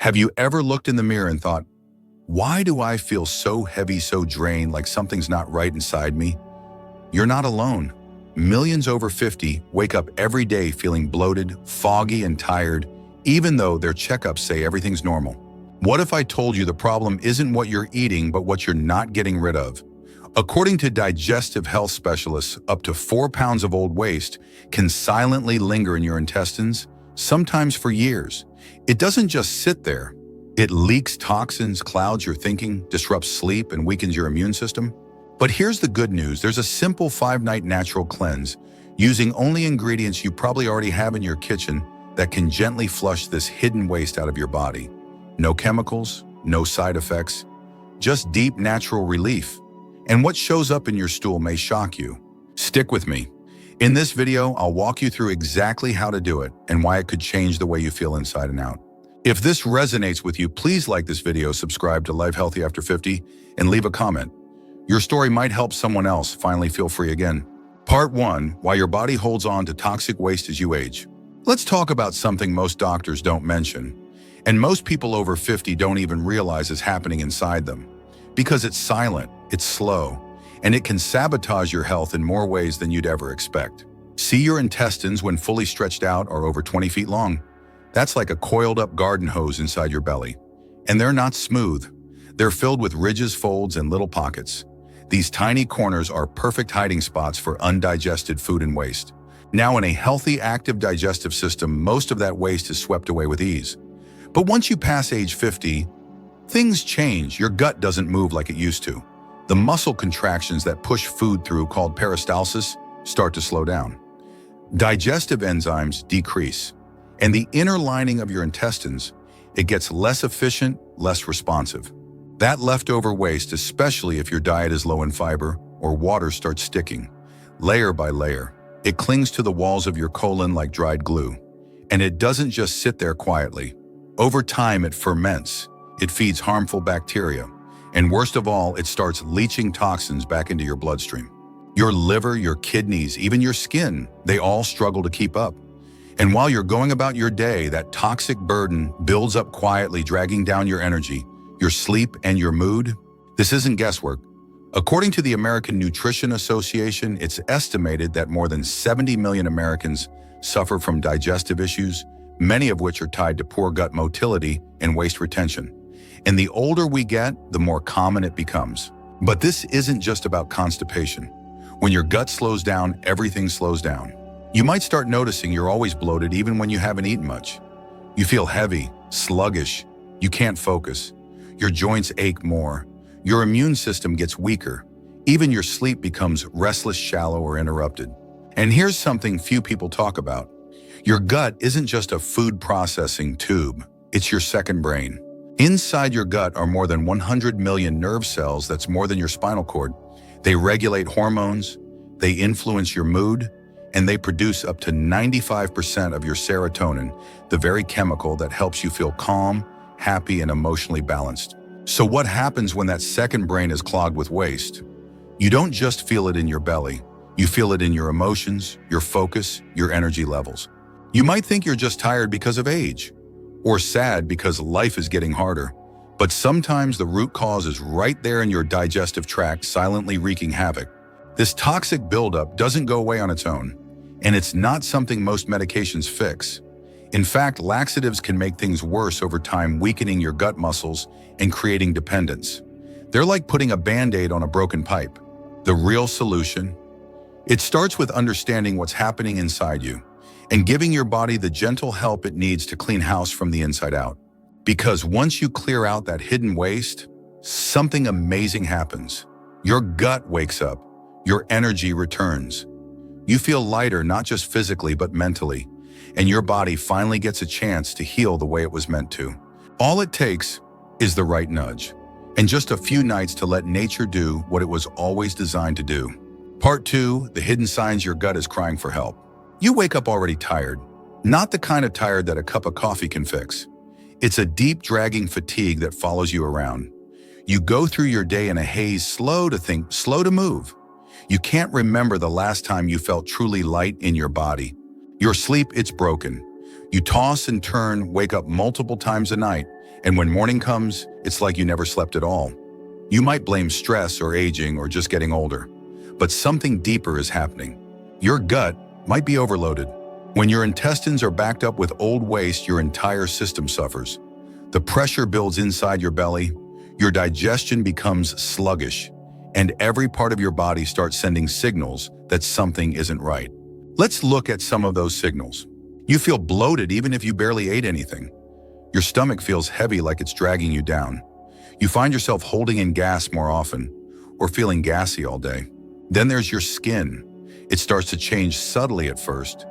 Have you ever looked in the mirror and thought, why do I feel so heavy, so drained, like something's not right inside me? You're not alone. Millions over 50 wake up every day feeling bloated, foggy, and tired, even though their checkups say everything's normal. What if I told you the problem isn't what you're eating, but what you're not getting rid of? According to digestive health specialists, up to 4 pounds of old waste can silently linger in your intestines, sometimes for years. It doesn't just sit there. It leaks toxins, clouds your thinking, disrupts sleep, and weakens your immune system. But here's the good news. There's a simple 5-night natural cleanse using only ingredients you probably already have in your kitchen that can gently flush this hidden waste out of your body. No chemicals, no side effects, just deep natural relief. And what shows up in your stool may shock you. Stick with me. In this video, I'll walk you through exactly how to do it and why it could change the way you feel inside and out. If this resonates with you, please like this video, subscribe to Live Healthy After 50, and leave a comment. Your story might help someone else finally feel free again. Part 1, Why Your Body Holds On to Toxic Waste as You Age. Let's talk about something most doctors don't mention, and most people over 50 don't even realize is happening inside them. Because it's silent, it's slow, and it can sabotage your health in more ways than you'd ever expect. See, your intestines, when fully stretched out, are over 20 feet long. That's like a coiled up garden hose inside your belly. And they're not smooth. They're filled with ridges, folds, and little pockets. These tiny corners are perfect hiding spots for undigested food and waste. Now, in a healthy, active digestive system, most of that waste is swept away with ease. But once you pass age 50, things change. Your gut doesn't move like it used to. The muscle contractions that push food through, called peristalsis, start to slow down. Digestive enzymes decrease, and the inner lining of your intestines, it gets less efficient, less responsive. That leftover waste, especially if your diet is low in fiber or water, starts sticking, layer by layer. It clings to the walls of your colon like dried glue. And it doesn't just sit there quietly. Over time, it ferments. It feeds harmful bacteria. And worst of all, it starts leaching toxins back into your bloodstream. Your liver, your kidneys, even your skin, they all struggle to keep up. And while you're going about your day, that toxic burden builds up quietly, dragging down your energy, your sleep, and your mood. This isn't guesswork. According to the American Nutrition Association, it's estimated that more than 70 million Americans suffer from digestive issues, many of which are tied to poor gut motility and waste retention. And the older we get, the more common it becomes. But this isn't just about constipation. When your gut slows down, everything slows down. You might start noticing you're always bloated even when you haven't eaten much. You feel heavy, sluggish, you can't focus. Your joints ache more. Your immune system gets weaker. Even your sleep becomes restless, shallow, or interrupted. And here's something few people talk about. Your gut isn't just a food processing tube. It's your second brain. Inside your gut are more than 100 million nerve cells. That's more than your spinal cord. They regulate hormones, they influence your mood, and they produce up to 95% of your serotonin, the very chemical that helps you feel calm, happy, and emotionally balanced. So what happens when that second brain is clogged with waste? You don't just feel it in your belly. You feel it in your emotions, your focus, your energy levels. You might think you're just tired because of age, or sad because life is getting harder. But sometimes the root cause is right there in your digestive tract, silently wreaking havoc. This toxic buildup doesn't go away on its own, and it's not something most medications fix. In fact, laxatives can make things worse over time, weakening your gut muscles and creating dependence. They're like putting a Band-Aid on a broken pipe. The real solution? It starts with understanding what's happening inside you and giving your body the gentle help it needs to clean house from the inside out. Because once you clear out that hidden waste, something amazing happens. Your gut wakes up. Your energy returns. You feel lighter, not just physically, but mentally. And your body finally gets a chance to heal the way it was meant to. All it takes is the right nudge, and just a few nights to let nature do what it was always designed to do. Part 2, the hidden signs your gut is crying for help. You wake up already tired, not the kind of tired that a cup of coffee can fix. It's a deep, dragging fatigue that follows you around. You go through your day in a haze, slow to think, slow to move. You can't remember the last time you felt truly light in your body. Your sleep, it's broken. You toss and turn, wake up multiple times a night, And when morning comes, it's like you never slept at all. You might blame stress or aging or just getting older, but something deeper is happening. Your gut might be overloaded. When your intestines are backed up with old waste, your entire system suffers. The pressure builds inside your belly, your digestion becomes sluggish, and every part of your body starts sending signals that something isn't right. Let's look at some of those signals. You feel bloated even if you barely ate anything. Your stomach feels heavy like it's dragging you down. You find yourself holding in gas more often or feeling gassy all day. Then there's your skin. It starts to change subtly at first.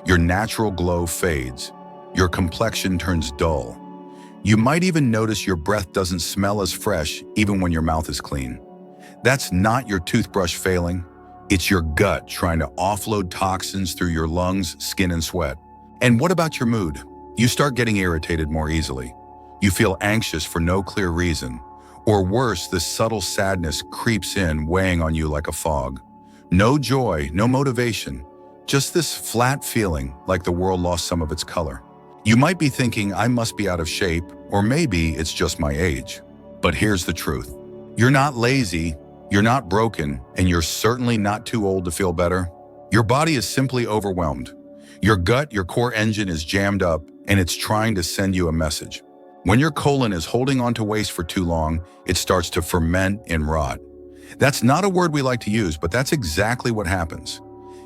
Your natural glow fades. Your complexion turns dull. You might even notice your breath doesn't smell as fresh even when your mouth is clean. That's not your toothbrush failing. It's your gut trying to offload toxins through your lungs, skin, and sweat. And what about your mood? You start getting irritated more easily. You feel anxious for no clear reason. Or worse, this subtle sadness creeps in, weighing on you like a fog. No joy, no motivation, just this flat feeling like the world lost some of its color. You might be thinking, I must be out of shape, or maybe it's just my age. But here's the truth. You're not lazy, you're not broken, and you're certainly not too old to feel better. Your body is simply overwhelmed. Your gut, your core engine is jammed up, and it's trying to send you a message. When your colon is holding on to waste for too long, it starts to ferment and rot. That's not a word we like to use, but that's exactly what happens.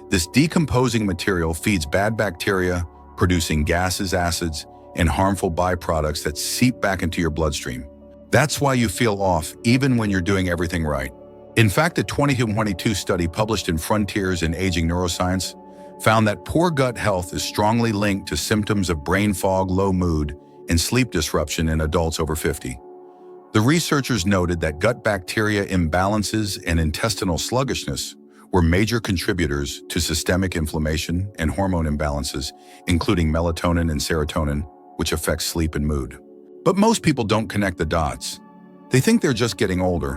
This decomposing material feeds bad bacteria, producing gases, acids, and harmful byproducts that seep back into your bloodstream. That's why you feel off even when you're doing everything right. In fact, a 2022 study published in Frontiers in Aging Neuroscience found that poor gut health is strongly linked to symptoms of brain fog, low mood, and sleep disruption in adults over 50. The researchers noted that gut bacteria imbalances and intestinal sluggishness were major contributors to systemic inflammation and hormone imbalances, including melatonin and serotonin, which affects sleep and mood. But most people don't connect the dots. They think they're just getting older,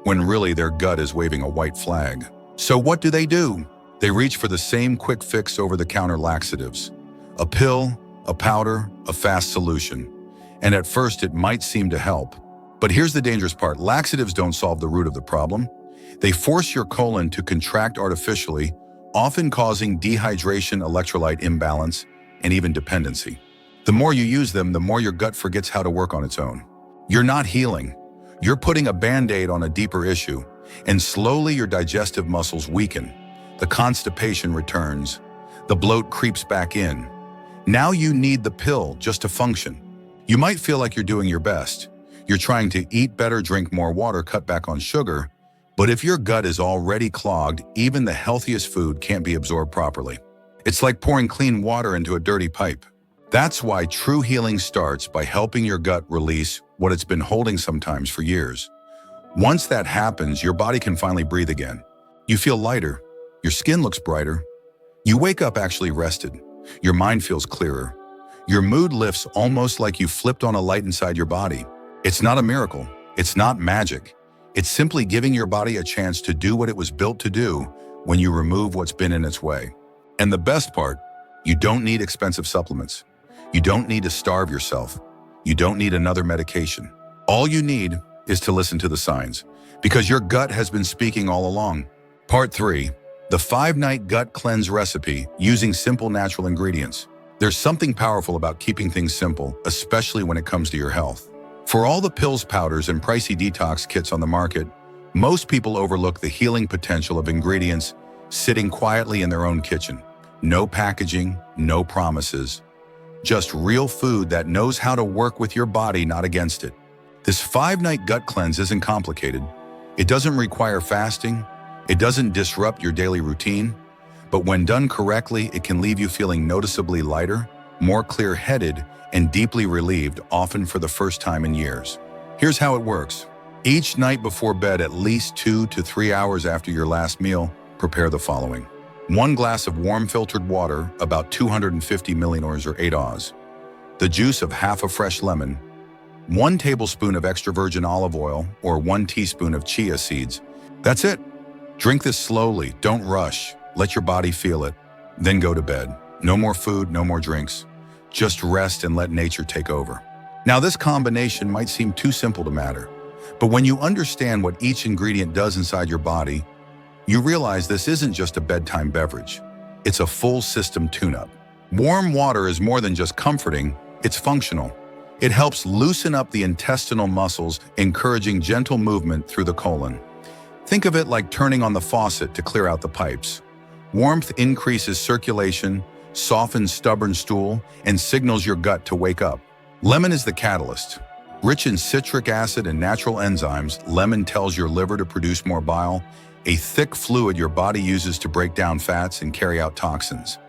when really their gut is waving a white flag. So what do? They reach for the same quick fix over-the-counter laxatives. A pill, a powder, a fast solution. And at first it might seem to help. But here's the dangerous part. Laxatives don't solve the root of the problem. They force your colon to contract artificially, often causing dehydration, electrolyte imbalance, and even dependency. The more you use them, the more your gut forgets how to work on its own. You're not healing. You're putting a band-aid on a deeper issue, and slowly your digestive muscles weaken. The constipation returns. The bloat creeps back in. Now you need the pill just to function. You might feel like you're doing your best. You're trying to eat better, drink more water, cut back on sugar, but if your gut is already clogged, even the healthiest food can't be absorbed properly. It's like pouring clean water into a dirty pipe. That's why true healing starts by helping your gut release what it's been holding sometimes for years. Once that happens, your body can finally breathe again. You feel lighter. Your skin looks brighter. You wake up actually rested. Your mind feels clearer. Your mood lifts almost like you flipped on a light inside your body. It's not a miracle. It's not magic. It's simply giving your body a chance to do what it was built to do when you remove what's been in its way. And the best part, you don't need expensive supplements. You don't need to starve yourself. You don't need another medication. All you need is to listen to the signs, because your gut has been speaking all along. Part 3, the 5-night gut cleanse recipe using simple natural ingredients. There's something powerful about keeping things simple, especially when it comes to your health. For all the pills, powders, and pricey detox kits on the market, most people overlook the healing potential of ingredients sitting quietly in their own kitchen. No packaging, no promises. Just real food that knows how to work with your body, not against it. This 5-night gut cleanse isn't complicated. It doesn't require fasting. It doesn't disrupt your daily routine. But when done correctly, it can leave you feeling noticeably lighter, more clear-headed, and deeply relieved, often for the first time in years. Here's how it works. Each night before bed, at least 2 to 3 hours after your last meal, prepare the following. 1 glass of warm filtered water, about 250 milliliters or 8 oz. The juice of half a fresh lemon. 1 tablespoon of extra virgin olive oil or 1 teaspoon of chia seeds. That's it. Drink this slowly, don't rush. Let your body feel it. Then go to bed. No more food, no more drinks. Just rest and let nature take over. Now, this combination might seem too simple to matter, but when you understand what each ingredient does inside your body, you realize this isn't just a bedtime beverage. It's a full system tune-up. Warm water is more than just comforting, it's functional. It helps loosen up the intestinal muscles, encouraging gentle movement through the colon. Think of it like turning on the faucet to clear out the pipes. Warmth increases circulation, softens stubborn stool, and signals your gut to wake up. Lemon is the catalyst. Rich in citric acid and natural enzymes, lemon tells your liver to produce more bile, a thick fluid your body uses to break down fats and carry out toxins.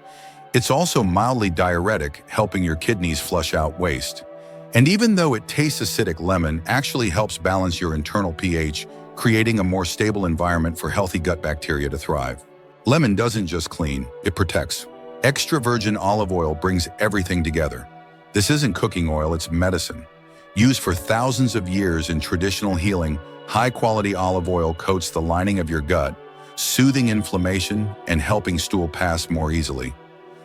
It's also mildly diuretic, helping your kidneys flush out waste. And even though it tastes acidic, lemon actually helps balance your internal pH, creating a more stable environment for healthy gut bacteria to thrive. Lemon doesn't just clean, it protects. Extra virgin olive oil brings everything together. This isn't cooking oil, it's medicine. Used for thousands of years in traditional healing, high-quality olive oil coats the lining of your gut, soothing inflammation and helping stool pass more easily.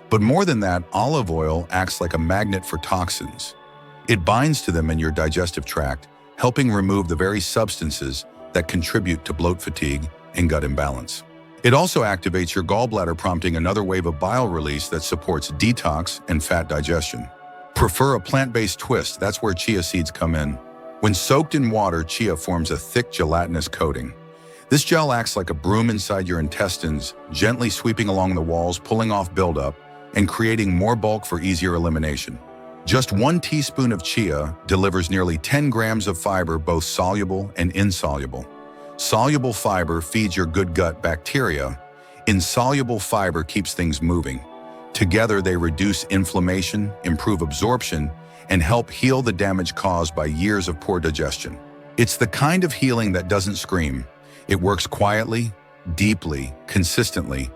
But more than that, olive oil acts like a magnet for toxins. It binds to them in your digestive tract, helping remove the very substances that contribute to bloat, fatigue, and gut imbalance. It also activates your gallbladder, prompting another wave of bile release that supports detox and fat digestion. Prefer a plant-based twist? That's where chia seeds come in. When soaked in water, chia forms a thick gelatinous coating. This gel acts like a broom inside your intestines, gently sweeping along the walls, pulling off buildup, and creating more bulk for easier elimination. Just 1 teaspoon of chia delivers nearly 10 grams of fiber, both soluble and insoluble. Soluble fiber feeds your good gut bacteria. Insoluble fiber keeps things moving. Together, they reduce inflammation, improve absorption, and help heal the damage caused by years of poor digestion. It's the kind of healing that doesn't scream. It works quietly, deeply, consistently,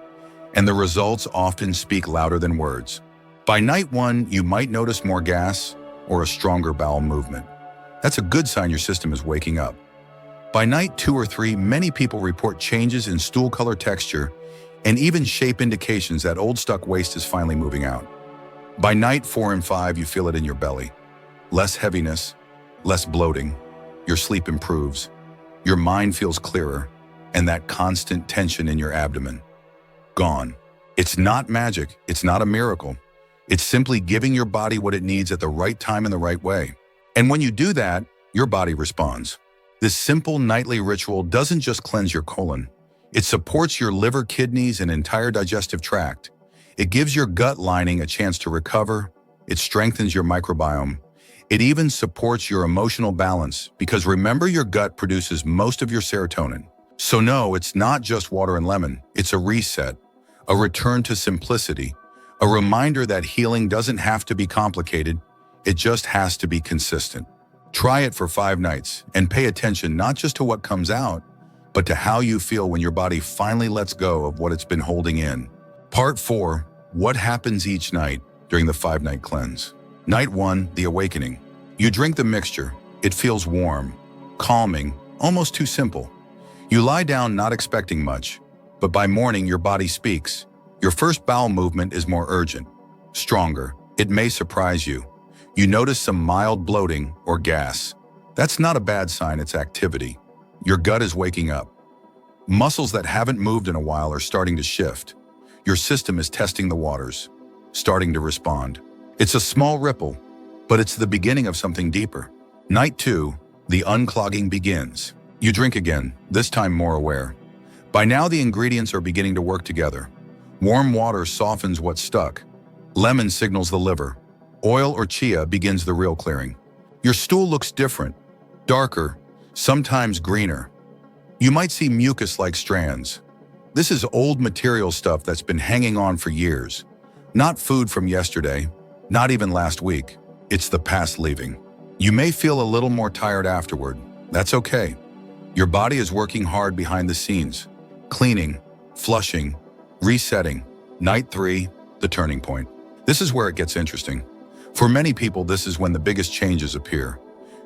and the results often speak louder than words. By night 1, you might notice more gas or a stronger bowel movement. That's a good sign your system is waking up. By night 2 or 3, many people report changes in stool color, texture, and even shape, indications that old stuck waste is finally moving out. By night 4 and 5, you feel it in your belly. Less heaviness, less bloating, your sleep improves, your mind feels clearer, and that constant tension in your abdomen, gone. It's not magic, it's not a miracle. It's simply giving your body what it needs at the right time in the right way. And when you do that, your body responds. This simple nightly ritual doesn't just cleanse your colon. It supports your liver, kidneys, and entire digestive tract. It gives your gut lining a chance to recover. It strengthens your microbiome. It even supports your emotional balance, because remember, your gut produces most of your serotonin. So no, it's not just water and lemon. It's a reset, a return to simplicity, a reminder that healing doesn't have to be complicated. It just has to be consistent. Try it for 5 nights and pay attention not just to what comes out, but to how you feel when your body finally lets go of what it's been holding in. Part 4, what happens each night during the 5-night cleanse. Night 1, the awakening. You drink the mixture. It feels warm, calming, almost too simple. You lie down not expecting much, but by morning your body speaks. Your first bowel movement is more urgent, stronger. It may surprise you. You notice some mild bloating or gas. That's not a bad sign, it's activity. Your gut is waking up. Muscles that haven't moved in a while are starting to shift. Your system is testing the waters, starting to respond. It's a small ripple, but it's the beginning of something deeper. Night 2, the unclogging begins. You drink again, this time more aware. By now the ingredients are beginning to work together. Warm water softens what's stuck. Lemon signals the liver. Oil or chia begins the real clearing. Your stool looks different, darker, sometimes greener. You might see mucus-like strands. This is old material stuff that's been hanging on for years. Not food from yesterday, not even last week. It's the past leaving. You may feel a little more tired afterward. That's okay. Your body is working hard behind the scenes, cleaning, flushing, resetting. Night 3, the turning point. This is where it gets interesting. For many people, this is when the biggest changes appear.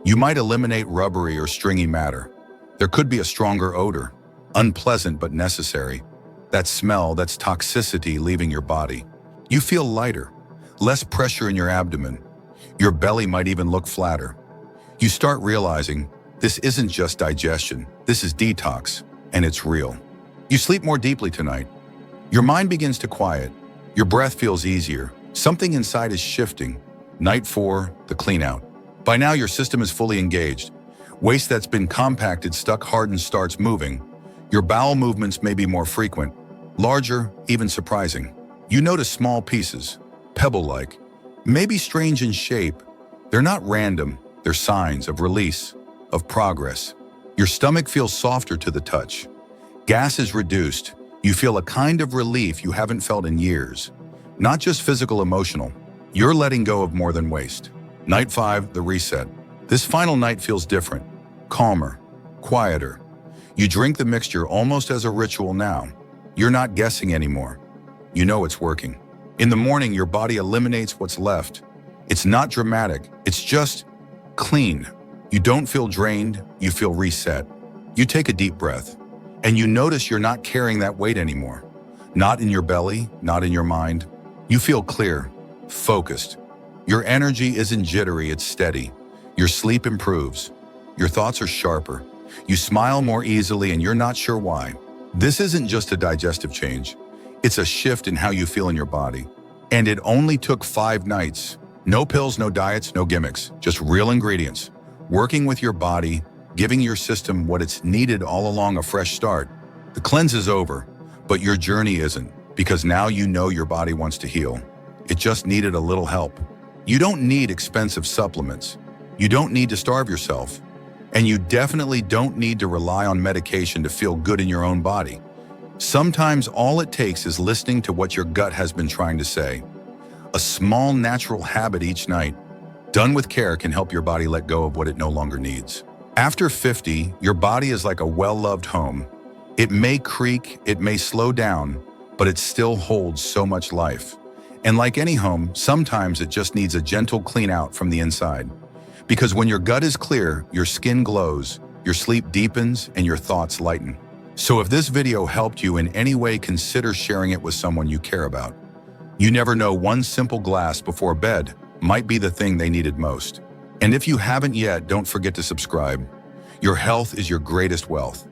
You might eliminate rubbery or stringy matter. There could be a stronger odor, unpleasant but necessary. That smell, that's toxicity leaving your body. You feel lighter, less pressure in your abdomen. Your belly might even look flatter. You start realizing this isn't just digestion, this is detox, and it's real. You sleep more deeply tonight. Your mind begins to quiet. Your breath feels easier. Something inside is shifting. Night 4, the clean out. By now, your system is fully engaged. Waste that's been compacted, stuck, hardened starts moving. Your bowel movements may be more frequent, larger, even surprising. You notice small pieces, pebble-like, maybe strange in shape. They're not random, they're signs of release, of progress. Your stomach feels softer to the touch. Gas is reduced. You feel a kind of relief you haven't felt in years. Not just physical, emotional. You're letting go of more than waste. Night 5, the reset. This final night feels different, calmer, quieter. You drink the mixture almost as a ritual now. You're not guessing anymore. You know it's working. In the morning, your body eliminates what's left. It's not dramatic, it's just clean. You don't feel drained, you feel reset. You take a deep breath, and you notice you're not carrying that weight anymore. Not in your belly, not in your mind. You feel clear, focused. Your energy isn't jittery, it's steady. Your sleep improves. Your thoughts are sharper. You smile more easily and you're not sure why. This isn't just a digestive change. It's a shift in how you feel in your body. And it only took 5 nights. No pills, no diets, no gimmicks, just real ingredients. Working with your body, giving your system what it's needed all along, a fresh start. The cleanse is over, but your journey isn't, because now you know your body wants to heal. It just needed a little help. You don't need expensive supplements. You don't need to starve yourself. And you definitely don't need to rely on medication to feel good in your own body. Sometimes all it takes is listening to what your gut has been trying to say. A small natural habit each night, done with care, can help your body let go of what it no longer needs. After 50, your body is like a well-loved home. It may creak, it may slow down, but it still holds so much life. And like any home, sometimes it just needs a gentle clean out from the inside. Because when your gut is clear, your skin glows, your sleep deepens, and your thoughts lighten. So if this video helped you in any way, consider sharing it with someone you care about. You never know, one simple glass before bed might be the thing they needed most. And if you haven't yet, don't forget to subscribe. Your health is your greatest wealth.